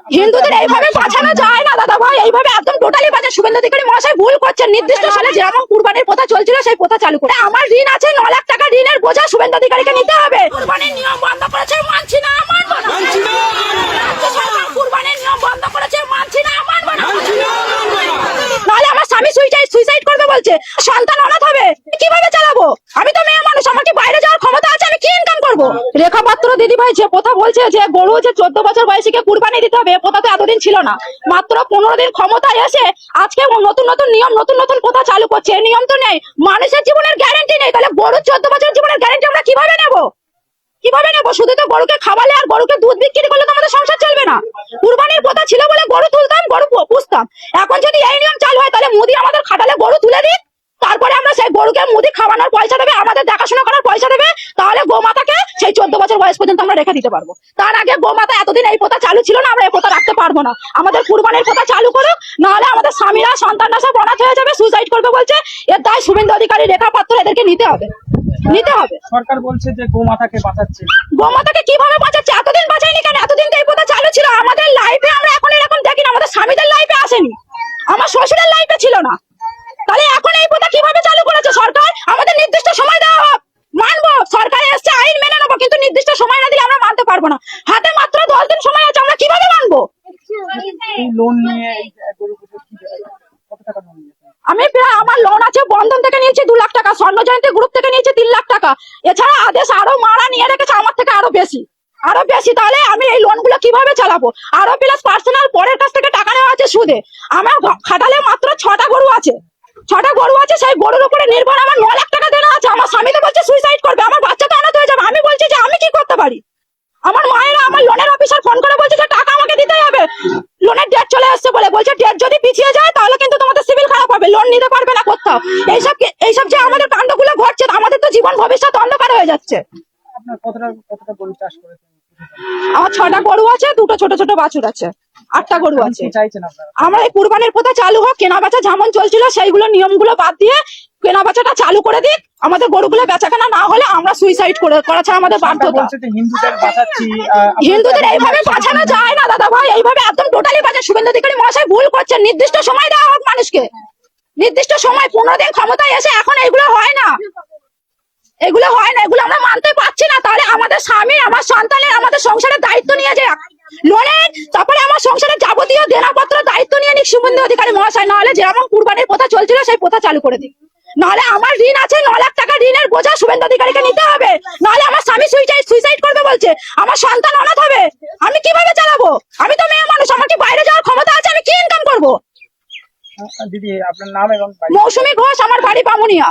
হিন্দুদের এইভাবে বাঁচানো যায় না দাদা ভাই, এইভাবে একদম টোটালি বাজে। শুভেন্দু অধিকারী মহাশয় ভুল করছেন। নির্দিষ্ট সালে যেমন কুরবানির প্রথা চলছিল সেই প্রথা চালু করে আমার ঋণ আছে 9 লাখ টাকা, ঋণের বোঝা শুভেন্দু অধিকারীকে নিতে হবে। কুরবানির নিয়ম বন্ধ করেছে, মানছি না, মানবো না। রাজ্য সরকার কুরবানির নিয়ম বন্ধ করেছে, মানছি না, মানবো না। নাহলে আমার স্বামী সুইসাইড করবে বলছে, সন্তান অনাথ হবে, কিভাবে চালাবো? আমি তো মেয়ে মানুষ, আমার কি বাইরে যাওয়ার ক্ষমতা আছে? আমি কি ইনকাম করবো? রেখা পাত্র দিদি ভাই যে কথা বলছে যে গরু যে 14 বছর বয়সীকে কুরবানি দিতে হবে, প্রথা তো এতদিন ছিল না। মাত্র 15 দিন ক্ষমতায় এসে আজকে নতুন নতুন নিয়ম, নতুন নতুন প্রথা চালু করছে। এই নিয়ম তো নেই, মানুষের জীবনের গ্যারান্টি নেই, তাহলে গরুর 14 বছর জীবনের গ্যারান্টি আমরা কিভাবে নেবো? কিভাবে নেবো? শুধু তো গরুকে খাওয়ালে আর গরুকে দুধ বিক্রি করলে তো আমাদের সংসার চলবে না। কুরবানির প্রথা ছিল বলে গরু তুলতাম, গরু পুষতাম। এখন যদি এই নিয়ম চালু হয় তাহলে মুদি আমাদের খাটালে গরু তুলে দিক, তারপরে আমরা সেই গরুকে মুদি খাওয়ানোর পয়সা দেবে, আমাদের দেখাশোনা করার পয়সা দেবে, তাহলে গোমাতাকে সেই 14 বছর বয়স পর্যন্ত আমরা রেখে দিতে পারবো। তার আগে গোমাতা এতদিন এই প্রথা চালু ছিল না, আমরা এই প্রথা রাখতে পারবো না। আমাদের কুরবানির প্রথা চালু করুক, নাহলে আমাদের স্বামীরা সন্তানরা সব অনাথ হয়ে যাবে, সুইসাইড করবে বলছে। এর দায় শুভেন্দু অধিকারী, রেখা পাত্র এদেরকে নিতে হবে, নিতে হবে। সরকার বলছে যে গোমাতাকে বাঁচাচ্ছে। গোমাতাকে কিভাবে বাঁচাচ্ছে? এতদিন বাঁচায়নি কেন? এতদিন তো এই প্রথা চালু ছিল। আমাদের লাইফে আমরা এখন এরকম দেখি না, আমাদের স্বামীদের লাইফে আসেনি, আমার শ্বশুরের লাইফে ছিল না। তাহলে এখন এই প্রথা কিভাবে চালু করেছে সরকার? আমাদের নির্দিষ্ট সময় দেওয়া হোক, মানবো। সরকার এসছে, আইন মেনে নেবো, কিন্তু নির্দিষ্ট সময় না দিলে আমরা মানতে পারবো না। হাতে মাত্র 10 দিন সময় আছে, আমরা কিভাবে মানবো? এই লোন নিয়ে এই গরু পুজো কত টাকা লোন নিয়েছেন? আমি প্রায়, আমার লোন আছে, বন্ধন থেকে নিয়েছি 2 লাখ টাকা, স্বর্ণ জয়ন্তী গ্রুপ থেকে নিয়েছি 3 লাখ টাকা। এছাড়া আদেশ আরো মারা নিয়ে রেখেছে আমার থেকে আরো বেশি। তাহলে আমি এই লোন গুলো কিভাবে চালাবো? আরো প্লাস পার্সোনাল পরের কাছ থেকে টাকা নেওয়া আছে সুদে। আমার খাটালে মাত্র 6টা গরু আছে, 6টা গরু আছে, সেই গরুর উপরে নির্ভর আমার 9 লাখ টাকা দেনা আছে। আমার স্বামী তো বলছে সুইসাইড করবে, আমার বাচ্চা তো অনাথ হয়ে যাবে। আমি বলছি যে আমি কি করতে পারি? আমার মায়েরা, আমার লোনের অফিসার ফোন করে বলছে যে টাকা আমাকে দিতেই হবে, লোনের ডেট চলে আসছে বলে। বলছে ডেট যদি পিছিয়ে যায় তাহলে কিন্তু তোমাদের সিভিল খারাপ হবে, লোন নিতে পারবে না কোথাও। এইসব যে আমাদের কাণ্ডগুলো ঘটছে, আমাদের তো জীবন ভবিষ্যৎ অন্ধকার হয়ে যাচ্ছে। আপনার কতটা গরু চাষ করেছেন? আমার 6টা গরু আছে, 2টো ছোট ছোট বাছুর আছে, 8টা গরু আছে। কি চাইছেন আপনারা? আমরা এই কুরবানির প্রথা চালু হোক, কেনা বেচা যেমন চলছিল সেইগুলো নিয়মগুলো বাদ দিয়ে কেনা বেচাটা চালু করে দিক। আমাদের গরুগুলো বেচাকেনা না হলে আমরা সুইসাইড করা ছাড়া আমাদের বাধ্যতা। হিন্দুদের বাঁচাচ্ছি, হিন্দুদের এইভাবে বাঁচানো যায় না দাদা ভাই, এইভাবে একদম টোটালি বাজে। শুভেন্দু অধিকারী মহাশয় ভুল করছেন। নির্দিষ্ট সময় দেওয়া হোক মানুষকে, নির্দিষ্ট সময়। 15 দিন ক্ষমতায় এসে এখন এগুলো হয় না, এগুলো হয় না, এগুলো আমরা মানতে পারছি না। তাহলে আমাদের স্বামী, আমার সন্তানের, আমাদের সংসারের দায়িত্ব নিয়ে যায় লোনের, তারপরে আমার সংসারের যাবতীয় দেনাপত্র দায়িত্ব নিয়ে নিক শুভেন্দু অধিকারী মহাশয়। নাহলে যেমন কুরবানির প্রথা চলছিল সেই প্রথা চালু করে দিক। নাহলে আমার ঋণ আছে 9 লাখ টাকা, ঋণের বোঝা শুভেন্দু অধিকারীকে নিতে হবে। নাহলে আমার স্বামী সুইসাইড করবে বলছে, আমার সন্তান অনাথ হবে, আমি কিভাবে চালাবো? আমি তো মেয়ে মানুষ, আমার কি বাইরে যাওয়ার ক্ষমতা আছে? আমি কি ইনকাম করবো? দিদি আপনার নাম এবং মৌসুমী ঘোষ, আমার বাড়ি বামুনিয়া।